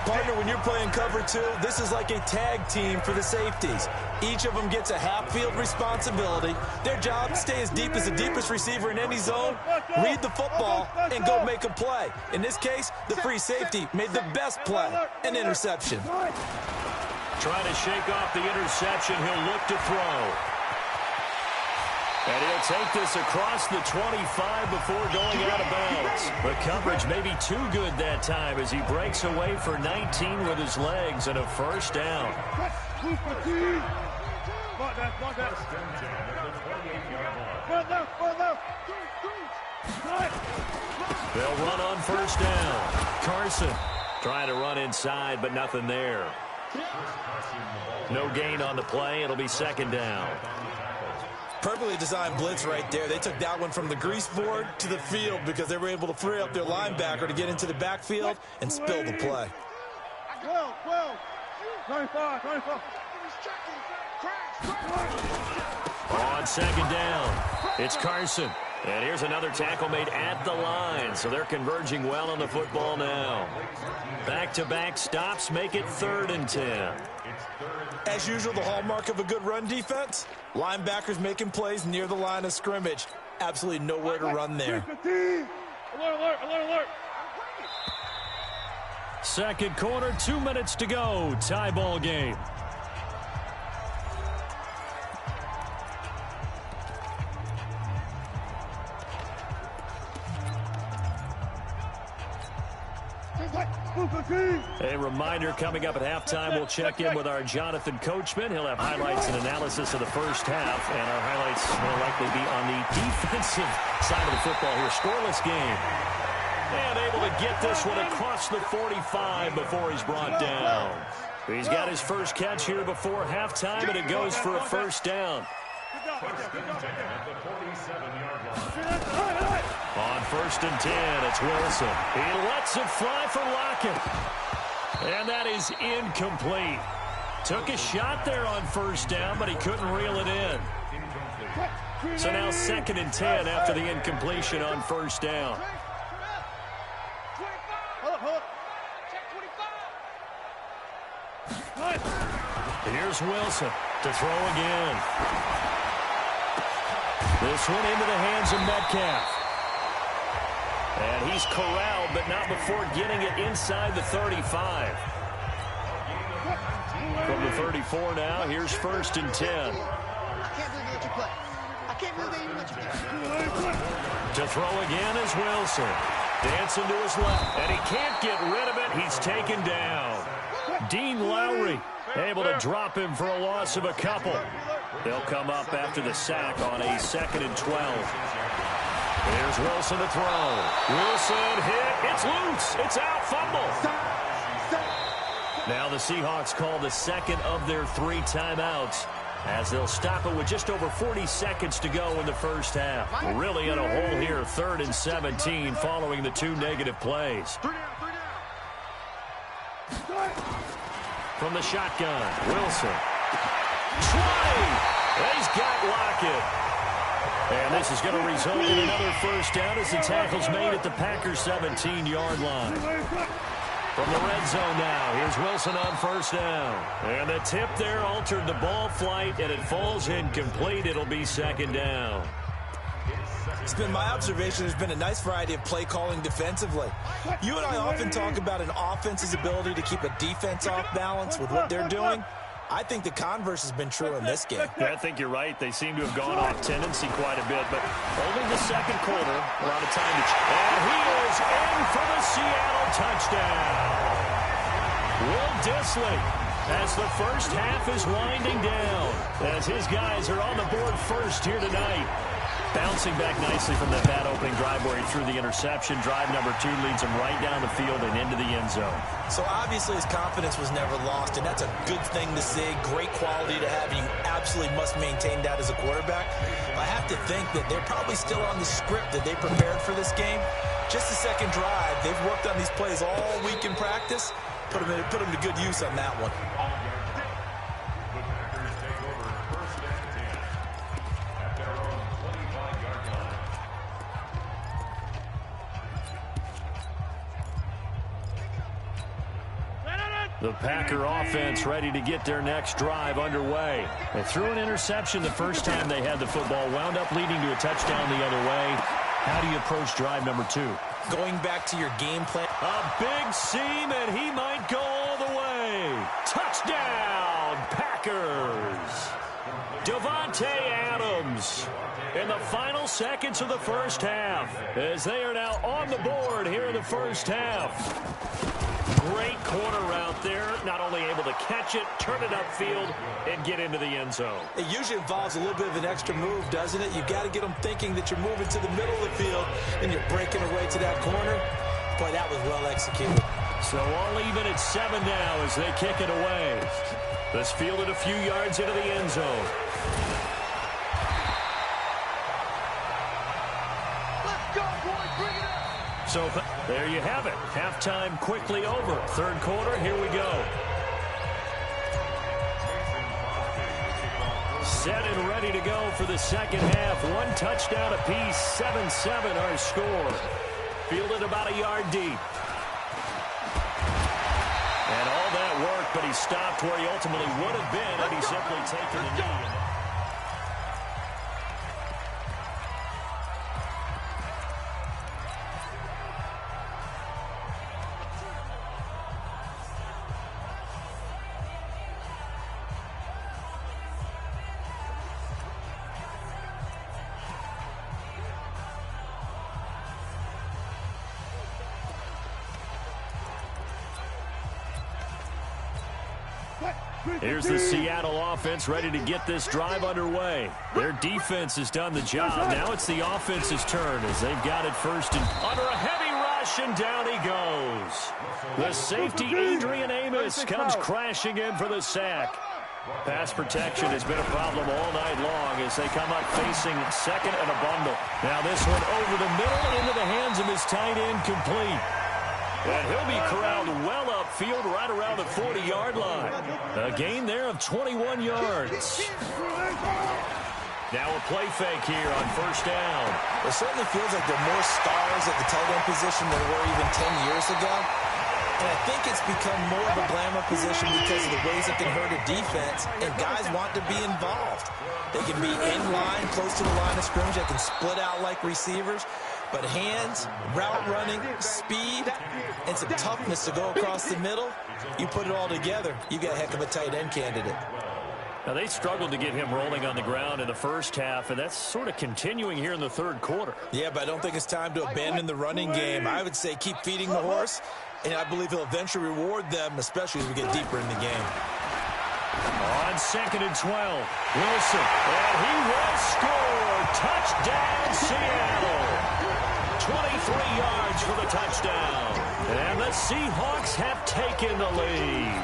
Partner, when you're playing cover 2, this is like a tag team for the safeties. Each of them gets a half-field responsibility. Their job, stay as deep as the deepest receiver in any zone, read the football, and go make a play. In this case, the free safety made the best play, an interception. Trying to shake off the interception. He'll look to throw. And he'll take this across the 25 before going out of bounds. The coverage may be too good that time as he breaks away for 19 with his legs and a first down. They'll run on first down. Carson trying to run inside, but nothing there. No gain on the play. It'll be second down. Perfectly designed blitz right there. They took that one from the grease board to the field because they were able to free up their linebacker to get into the backfield and spill the play. 12, 95. On second down, it's Carson. And here's another tackle made at the line, so they're converging well on the football now. Back-to-back stops make it 3rd and 10. As usual, the hallmark of a good run defense, linebackers making plays near the line of scrimmage. Absolutely nowhere to run there. Alert, alert, alert. Second quarter, 2 minutes to go. Tie ball game. A reminder, coming up at halftime, we'll check in with our Jonathan Coachman. He'll have highlights and analysis of the first half, and our highlights will likely be on the defensive side of the football here. Scoreless game. And able to get this one across the 45 before he's brought down. He's got his first catch here before halftime, and it goes for a first down. On 1st and 10, it's Wilson. He lets it fly for Lockett. And that is incomplete. Took a shot there on 1st down, but he couldn't reel it in. So now 2nd and 10 after the incompletion on 1st down. Here's Wilson to throw again. This one into the hands of Metcalf. And he's corralled, but not before getting it inside the 35. From the 34 now, here's 1st and 10. I can't believe they let you play. I can't believe they even let you play. To throw again is Wilson. Dancing to his left, and he can't get rid of it. He's taken down. Dean Lowry able to drop him for a loss of a couple. They'll come up after the sack on a 2nd and 12. Here's Wilson to throw. Wilson hit. It's loose. It's out. Fumble. Now the Seahawks call the second of their 3 timeouts as they'll stop it with just over 40 seconds to go in the first half. Really in a hole here, 3rd and 17 following the 2 negative plays. From the shotgun, Wilson. 20. He's got Lockett. And this is going to result in another first down as the tackle's made at the Packers' 17-yard line. From the red zone now, here's Wilson on 1st down. And the tip there altered the ball flight, and it falls incomplete. It'll be 2nd down. It's been my observation there's been a nice variety of play calling defensively. You and I often talk about an offense's ability to keep a defense off balance with what they're doing. I think the converse has been true in this game. Yeah, I think you're right. They seem to have gone off tendency quite a bit, but only the 2nd quarter. We're out of time to and he is in for the Seattle touchdown. Will Dissly, as the first half is winding down, as his guys are on the board first here tonight. Bouncing back nicely from that bad opening drive where he threw the interception. Drive number 2 leads him right down the field and into the end zone. So obviously his confidence was never lost, and that's a good thing to see. Great quality to have, and you absolutely must maintain that as a quarterback. I have to think that they're probably still on the script that they prepared for this game. Just the 2nd drive. They've worked on these plays all week in practice. Put them to good use on that one. The Packer offense ready to get their next drive underway. They threw an interception the first time they had the football, wound up leading to a touchdown the other way. How do you approach drive number 2? Going back to your game plan. A big seam, and he might go all the way. Touchdown, Packers. Devontae Adams in the final seconds of the first half as they are now on the board here in the first half. Great corner route there. Not only able to catch it, turn it upfield, and get into the end zone. It usually involves a little bit of an extra move, doesn't it? You've got to get them thinking that you're moving to the middle of the field, and you're breaking away to that corner. Boy, that was well executed. So all even at 7 now as they kick it away. This fielded a few yards into the end zone. Let's go, boys. Bring it up. So there you have it. Halftime quickly over. 3rd quarter, here we go. Set and ready to go for the second half. One touchdown apiece, 7-7 our score. Fielded about a yard deep. And all that work, but he stopped where he ultimately would have been had he simply taken the knee. Here's the Seattle offense ready to get this drive underway. Their defense has done the job. Now it's the offense's turn as they've got it first and under a heavy rush, and down he goes. The safety, Adrian Amos, comes crashing in for the sack. Pass protection has been a problem all night long as they come up facing second and a bundle. Now this one over the middle into the hands of his tight end, complete. And he'll be corralled well upfield right around the 40-yard line. A gain there of 21 yards. Now a play fake here on first down. It certainly feels like there are more stars at the tight end position than there were even 10 years ago. And I think it's become more of a glamour position because of the ways it can hurt a defense, and guys want to be involved. They can be in line, close to the line of scrimmage. They can split out like receivers. But hands, route running, speed, and some toughness to go across the middle, you put it all together, you got a heck of a tight end candidate. Now, they struggled to get him rolling on the ground in the first half, and that's sort of continuing here in the third quarter. Yeah, but I don't think it's time to abandon the running game. I would say keep feeding the horse, and I believe he'll eventually reward them, especially as we get deeper in the game. On 2nd and 12, Wilson, and he will score. Touchdown, Seattle. 23 yards for the touchdown. And the Seahawks have taken the lead.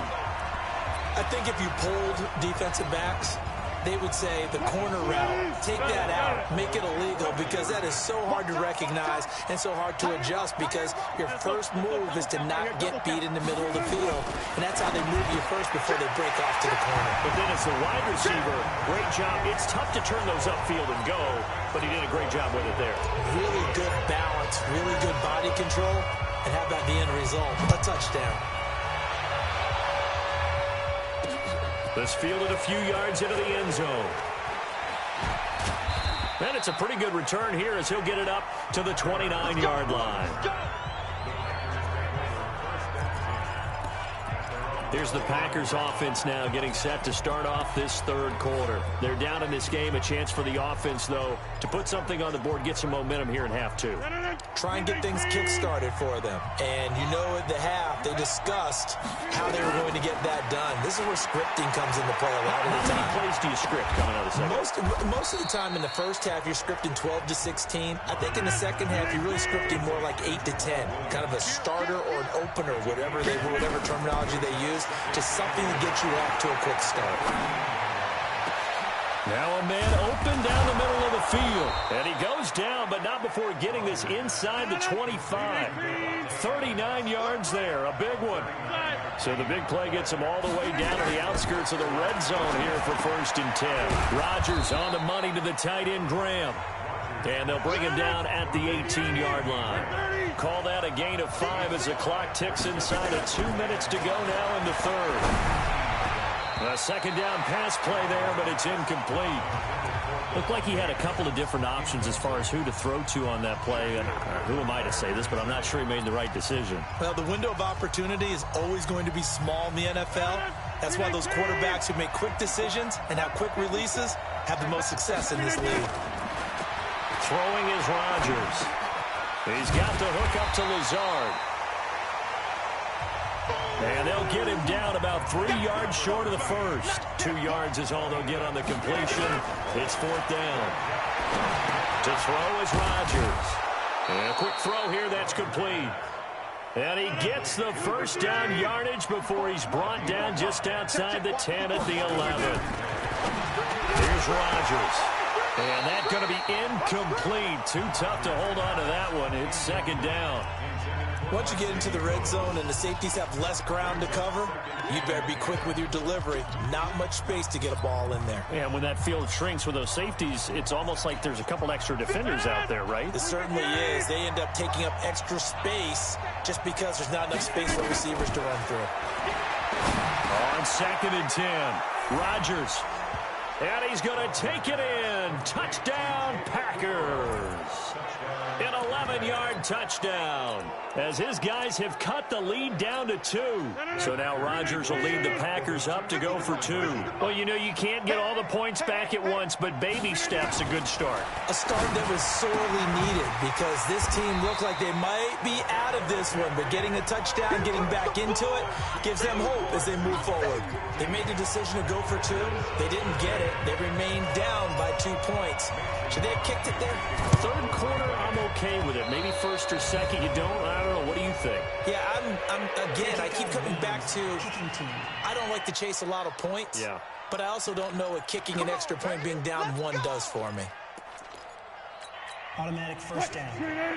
I think if you polled defensive backs, they would say the corner route, take that out, make it illegal, because that is so hard to recognize and so hard to adjust, because your first move is to not get beat in the middle of the field. And that's how they move you first before they break off to the corner. But then as a wide receiver, great job. It's tough to turn those upfield and go, but he did a great job with it there. Really good balance, really good body control, and how about the end result? A touchdown. This fielded a few yards into the end zone. And it's a pretty good return here as he'll get it up to the 29-yard line. Here's the Packers offense now getting set to start off this third quarter. They're down in this game. A chance for the offense, though, to put something on the board, get some momentum here in half two. Try and get things kick-started for them. And you know at the half, they discussed how they were going to get that done. This is where scripting comes into play a lot of the time. How many plays do you script coming out of the second? Most of the time in the first half, you're scripting 12 to 16. I think in the second half, you're really scripting more like 8 to 10. Kind of a starter or an opener, whatever terminology they use. Just something to get you off to a quick start. Now a man open down the middle of the field. And he goes down, but not before getting this inside the 25. 39 yards there, a big one. So the big play gets him all the way down to the outskirts of the red zone here for 1st and 10. Rodgers on the money to the tight end, Graham. And they'll bring him down at the 18-yard line. Call that a gain of 5 as the clock ticks inside of 2 minutes to go now in the third. A second down pass play there, but it's incomplete. Looked like he had a couple of different options as far as who to throw to on that play. And who am I to say this, but I'm not sure he made the right decision. Well, the window of opportunity is always going to be small in the NFL. That's why those quarterbacks who make quick decisions and have quick releases have the most success in this league. Throwing is Rodgers. He's got the hook up to Lazard. And they'll get him down about 3 yards short of the first. 2 yards is all they'll get on the completion. It's 4th down. To throw is Rodgers. And a quick throw here, that's complete. And he gets the first down yardage before he's brought down just outside the 10 at the 11. Here's Rodgers. And that's going to be incomplete. Too tough to hold on to that one. It's 2nd down. Once you get into the red zone and the safeties have less ground to cover, you better be quick with your delivery. Not much space to get a ball in there. Yeah, when that field shrinks with those safeties, it's almost like there's a couple extra defenders out there, right? It certainly is. They end up taking up extra space just because there's not enough space for receivers to run through. On 2nd and 10, Rodgers. And he's going to take it in. Touchdown, Packers. An 11-yard touchdown as his guys have cut the lead down to 2. So now Rodgers will lead the Packers up to go for 2. Well, you know, you can't get all the points back at once, but baby steps a good start. A start that was sorely needed because this team looked like they might be out of this one, but getting a touchdown, getting back into it, gives them hope as they move forward. They made the decision to go for 2. They didn't get it. They remained down by 2 points. Should they have kicked it there? Third quarter, I'm okay with it. Maybe first or second, you don't. I don't know. What do you think? Yeah, again, I keep coming back to I don't like to chase a lot of points. Yeah. But I also don't know what kicking an extra point being down 1 does for me. Automatic first down. They're not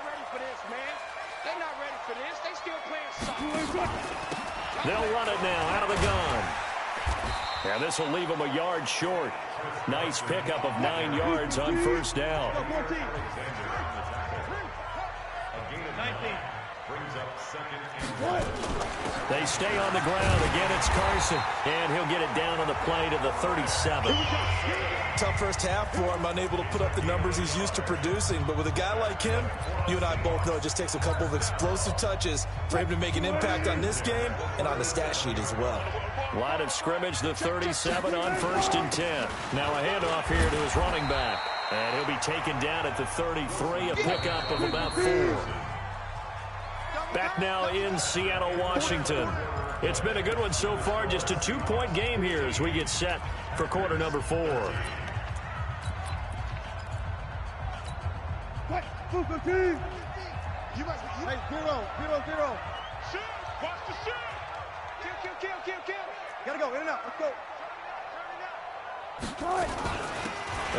ready for this, man. They're not ready for this. They still playing soccer. They'll run it now out of the gun. And this will leave them a yard short. Nice pickup of 9 yards on first down. 19. They stay on the ground. Again, it's Carson. And he'll get it down on the play to the 37. Tough first half for him, unable to put up the numbers he's used to producing. But with a guy like him, you and I both know it just takes a couple of explosive touches for him to make an impact on this game and on the stat sheet as well. Line of scrimmage, the 37 on 1st and 10. Now a handoff here to his running back. And he'll be taken down at the 33, a pickup of about 4. Back now in Seattle, Washington. It's been a good one so far, just a 2-point game here as we get set for quarter number 4. Hey, 0-0-0. Shoot! Watch the shoot! Kill. Gotta go, in and out. Let's go.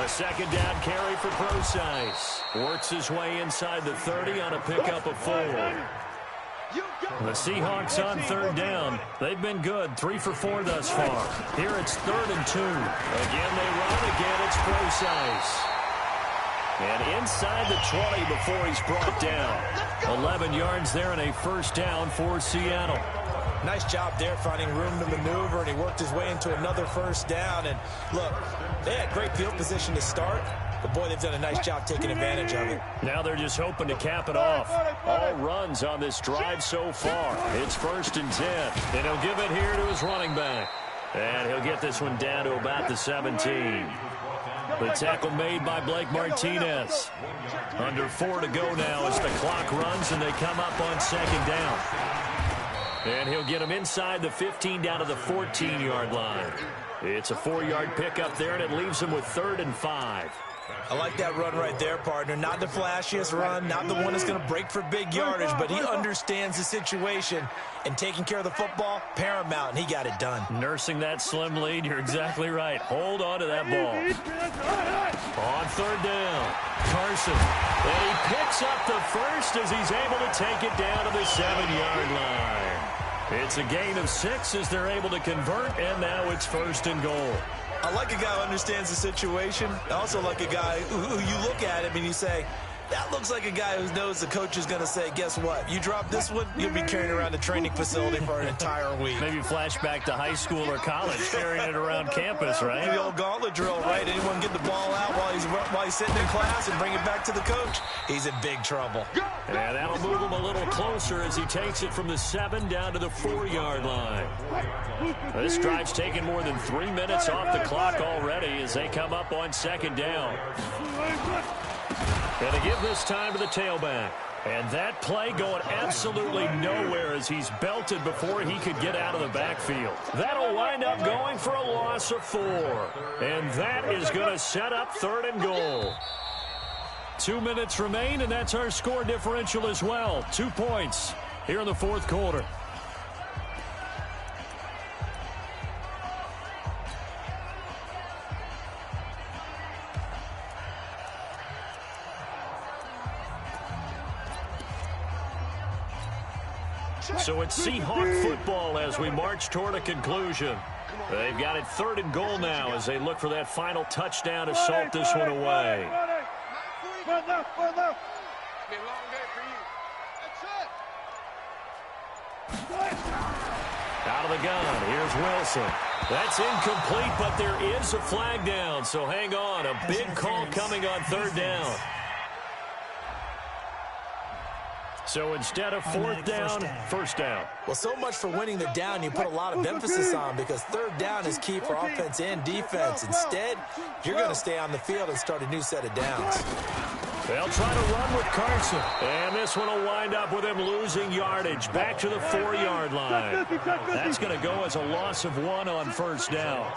A second down carry for Procise. Works his way inside the 30 on a pickup of 4. The Seahawks on 3rd down. They've been good, 3 for 4 thus far. Here it's 3rd and 2. Again they run, again it's Procise. And inside the 20 before he's brought down. 11 yards there and a first down for Seattle. Nice job there finding room to maneuver, and he worked his way into another first down. And look, they had great field position to start, but boy, they've done a nice job taking advantage of it. Now they're just hoping to cap it off. All runs on this drive so far. It's 1st and 10, and he'll give it here to his running back. And he'll get this one down to about the 17. The tackle made by Blake Martinez. Under 4 to go now as the clock runs, and they come up on 2nd down. And he'll get him inside the 15 down to the 14-yard line. It's a 4-yard pickup there, and it leaves him with 3rd and 5. I like that run right there, partner. Not the flashiest run, not the one that's going to break for big yardage, but he understands the situation, and taking care of the football, paramount, and he got it done. Nursing that slim lead, you're exactly right. Hold on to that ball. On 3rd down, Carson. And he picks up the first as he's able to take it down to the 7-yard line. It's a gain of 6 as they're able to convert, and now it's 1st and goal. I like a guy who understands the situation. I also like a guy who you look at him and you say, that looks like a guy who knows the coach is going to say, guess what? You drop this one, you'll be carrying around the training facility for an entire week. Maybe flashback to high school or college, carrying it around campus, right? The old gauntlet drill, right? Anyone get the ball out while he's sitting in class and bring it back to the coach? He's in big trouble. And that'll move him a little closer as he takes it from the 7 down to the 4-yard line. This drive's taken more than 3 minutes off the clock already as they come up on 2nd down. And they give this time to the tailback. And that play going absolutely nowhere as he's belted before he could get out of the backfield. That'll wind up going for a loss of 4. And that is going to set up 3rd and goal. 2 minutes remain, and that's our score differential as well. 2 points here in the 4th quarter. So it's Seahawk football as we march toward a conclusion. They've got it 3rd and goal now as they look for that final touchdown to salt this one away. Out of the gun, here's Wilson. That's incomplete, but there is a flag down, so hang on. A big call coming on 3rd down. So instead of 4th down, 1st down. Well, so much for winning the down you put a lot of emphasis on, because 3rd down is key for offense and defense. Instead, you're going to stay on the field and start a new set of downs. They'll try to run with Carson. And this one will wind up with him losing yardage back to the 4-yard line. That's going to go as a loss of 1 on 1st down.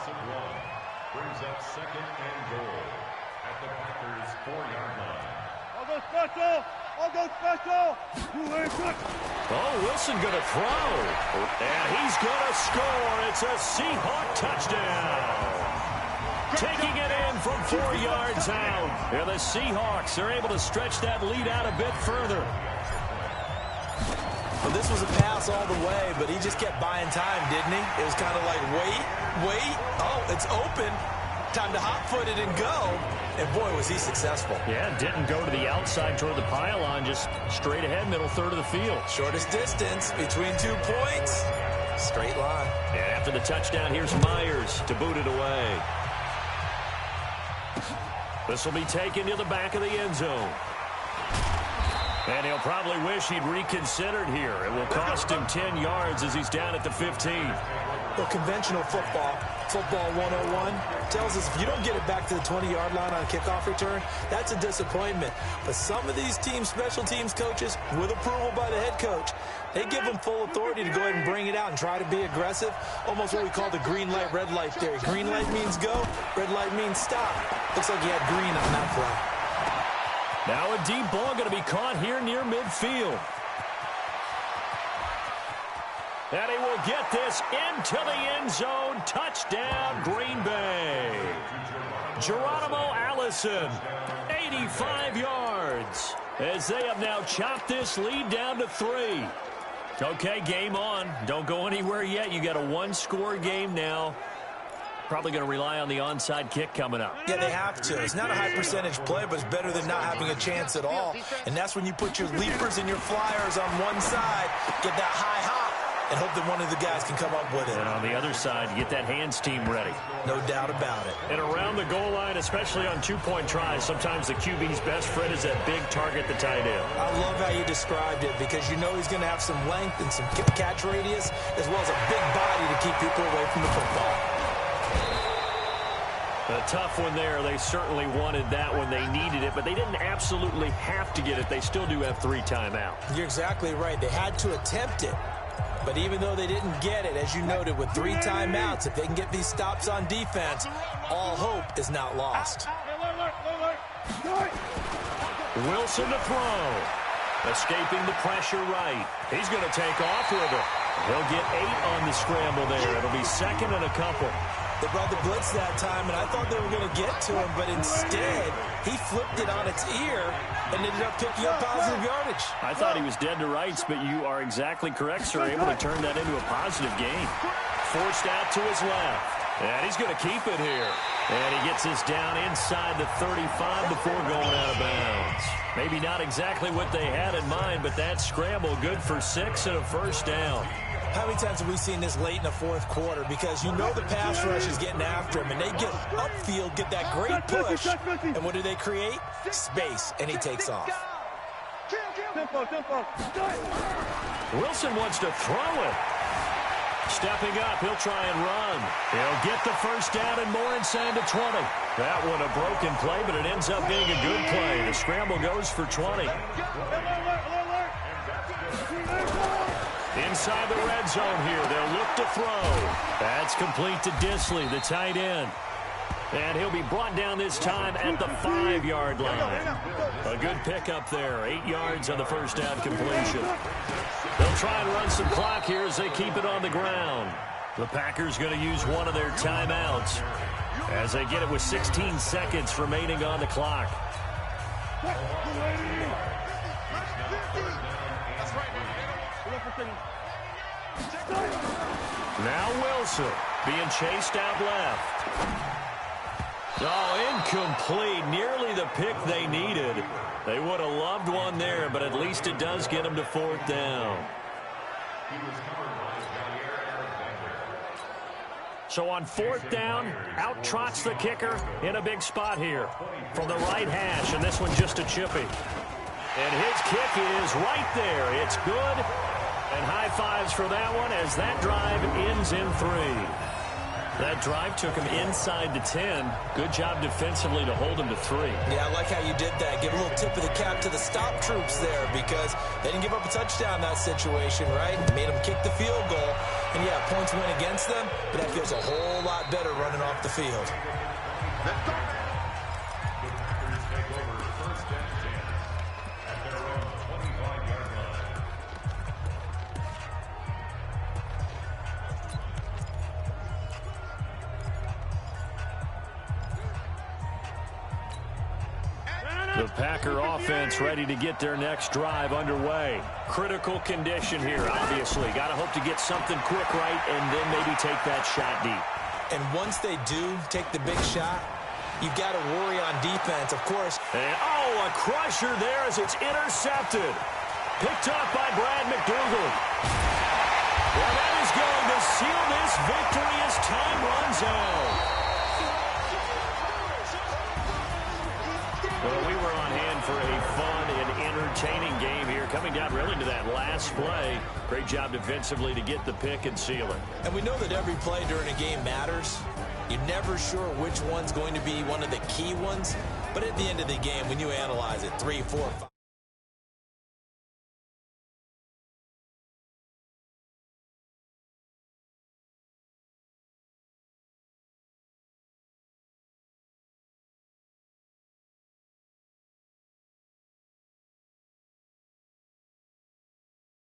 Brings up 2nd and goal at the Packers' 4-yard line. I'll go special. I'll go special. Oh, Wilson going to throw. And he's going to score. It's a Seahawk touchdown. Taking it in from 4 yards out. And the Seahawks are able to stretch that lead out a bit further. Well, this was a pass all the way, but he just kept buying time, didn't he? It was kind of like, wait. Oh, it's open. Time to hot-foot it and go. And, boy, was he successful. Yeah, didn't go to the outside toward the pylon, just straight ahead, middle third of the field. Shortest distance between 2 points. Straight line. And after the touchdown, here's Myers to boot it away. This will be taken to the back of the end zone. And he'll probably wish he'd reconsidered here. It will cost him 10 yards as he's down at the 15. Well, conventional football 101, tells us if you don't get it back to the 20-yard line on kickoff return, that's a disappointment. But some of these teams, special teams coaches, with approval by the head coach, they give them full authority to go ahead and bring it out and try to be aggressive. Almost what we call the green light, red light theory. Green light means go, red light means stop. Looks like he had green on that play. Now a deep ball going to be caught here near midfield. And he will get this into the end zone. Touchdown, Green Bay. Geronimo Allison, 85 yards, as they have now chopped this lead down to 3. Okay, game on. Don't go anywhere yet. You got a 1-score game now. Probably going to rely on the onside kick coming up. Yeah, they have to. It's not a high percentage play, but it's better than not having a chance at all. And that's when you put your leapers and your flyers on one side, get that high hop, and hope that one of the guys can come up with it. And on the other side, you get that hands team ready. No doubt about it. And around the goal line, especially on 2-point tries, sometimes the QB's best friend is that big target, the tight end. I love how you described it, because you know he's going to have some length and some catch radius, as well as a big body to keep people away from the football. A tough one there. They certainly wanted that when they needed it, but they didn't absolutely have to get it. They still do have 3 timeouts. You're exactly right. They had to attempt it. But even though they didn't get it, as you noted, with 3 timeouts, if they can get these stops on defense, all hope is not lost. Wilson to throw. Escaping the pressure right. He's going to take off with it. He'll get 8 on the scramble there. It'll be 2nd and a couple. They brought the blitz that time, and I thought they were going to get to him, but instead, he flipped it on its ear and ended up picking up positive yardage. I thought he was dead to rights, but you are exactly correct, sir. Able to turn that into a positive gain. Forced out to his left. And he's going to keep it here. And he gets this down inside the 35 before going out of bounds. Maybe not exactly what they had in mind, but that scramble good for 6 and a first down. How many times have we seen this late in the fourth quarter? Because you know the pass rush is getting after him, and they get upfield, get that great push, and what do they create? Space, and he takes off. Wilson wants to throw it. Stepping up, he'll try and run. He'll get the first down and more inside the 20. That one a broken play, but it ends up being a good play. The scramble goes for 20. Inside the red zone here, they'll look to throw. That's complete to Disley, the tight end. And he'll be brought down this time at the 5-yard line. A good pickup there, 8 yards on the first down completion. They'll try and run some clock here as they keep it on the ground. The Packers going to use one of their timeouts as they get it with 16 seconds remaining on the clock. Now Wilson being chased out left. Oh, incomplete. Nearly the pick they needed. They would have loved one there, but at least it does get them to 4th down. So on 4th down, out trots the kicker in a big spot here from the right hash, and this one just a chippy. And his kick is right there. It's good. And high fives for that one as that drive ends in 3. That drive took him inside the 10. Good job defensively to hold him to 3. Yeah, I like how you did that. Give a little tip of the cap to the stop troops there because they didn't give up a touchdown in that situation, right? Made them kick the field goal. And, yeah, points went against them, but that feels a whole lot better running off the field. The Packer offense ready to get their next drive underway. Critical condition here, obviously. Got to hope to get something quick right and then maybe take that shot deep. And once they do take the big shot, you've got to worry on defense, of course. And, oh, a crusher there as it's intercepted. Picked up by Brad McDougal. Well, that is going to seal this victory as time runs out. Well, we were on hand for a fun and entertaining game here. Coming down really to that last play. Great job defensively to get the pick and seal it. And we know that every play during a game matters. You're never sure which one's going to be one of the key ones. But at the end of the game, when you analyze it, 3, 4, 5.